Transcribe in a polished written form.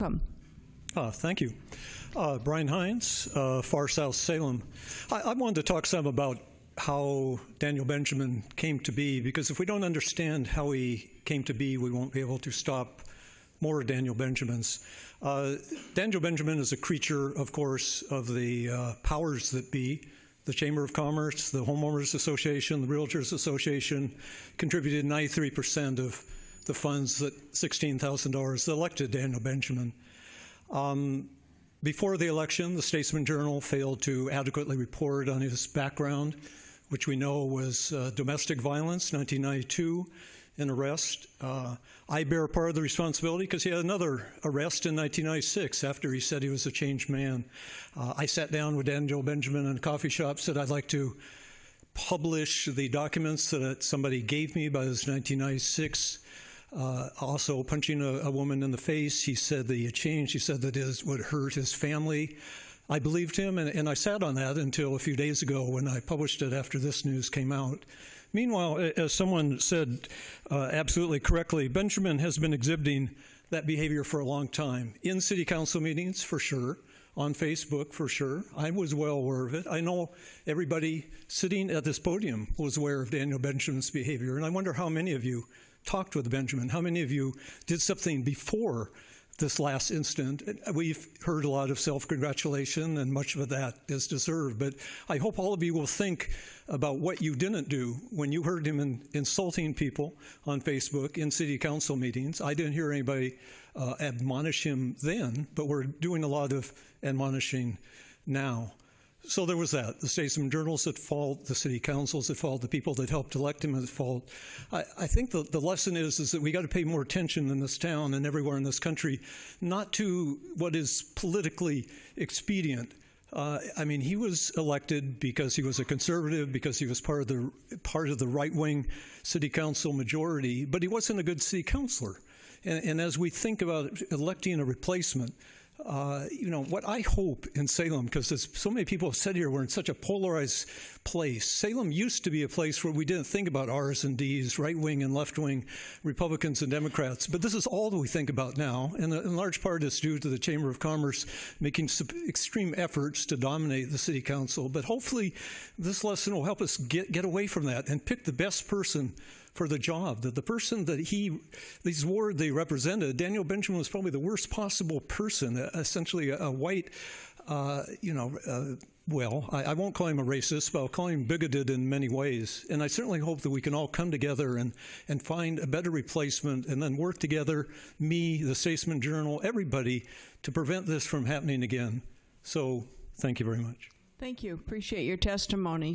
Welcome. Thank you. Brian Hines, Far South Salem. I wanted to talk some about how Daniel Benjamin came to be, because if we don't understand how he came to be, we won't be able to stop more Daniel Benjamins. Daniel Benjamin is a creature, of course, of the powers that be. The Chamber of Commerce, the Homeowners Association, the Realtors Association contributed 93% of the funds, that $16,000 that elected Daniel Benjamin. Before the election, the Statesman Journal failed to adequately report on his background, which we know was domestic violence, 1992, an arrest. I bear part of the responsibility because he had another arrest in 1996 after he said he was a changed man. I sat down with Daniel Benjamin in a coffee shop, said I'd like to publish the documents that somebody gave me about his 1996. Also punching a woman in the face. He said that he had changed. He said that it would hurt his family. I believed him, and I sat on that until a few days ago when I published it after this news came out. Meanwhile, as someone said absolutely correctly, Benjamin has been exhibiting that behavior for a long time. In city council meetings, for sure. On Facebook, for sure. I was well aware of it. I know everybody sitting at this podium was aware of Daniel Benjamin's behavior, and I wonder how many of you talked with Benjamin, how many of you did something before this last incident. We've heard a lot of self-congratulation, and much of that is deserved, but I hope all of you will think about what you didn't do when you heard him insulting people on Facebook in city council meetings. I didn't hear anybody admonish him then, but we're doing a lot of admonishing now. So there was that. The Statesman Journal's at fault, the city council's at fault, the people that helped elect him at fault. I think the lesson is that we got to pay more attention in this town and everywhere in this country, not to what is politically expedient. I mean, he was elected because he was a conservative, because he was part of the right-wing city council majority, but he wasn't a good city councilor. And as we think about electing a replacement, you know, what I hope in Salem, because as so many people have said here, we're in such a polarized place. Salem used to be a place where we didn't think about R's and D's, right-wing and left-wing, Republicans and Democrats. But this is all that we think about now, and in large part it's due to the Chamber of Commerce making extreme efforts to dominate the city council. But hopefully this lesson will help us get away from that and pick the best person for the job, that the person that these ward they represented, Daniel Benjamin was probably the worst possible person, essentially a white, well, I won't call him a racist, but I'll call him bigoted in many ways. And I certainly hope that we can all come together and find a better replacement and then work together, me, the Statesman Journal, everybody, to prevent this from happening again. So thank you very much. Thank you. Appreciate your testimony.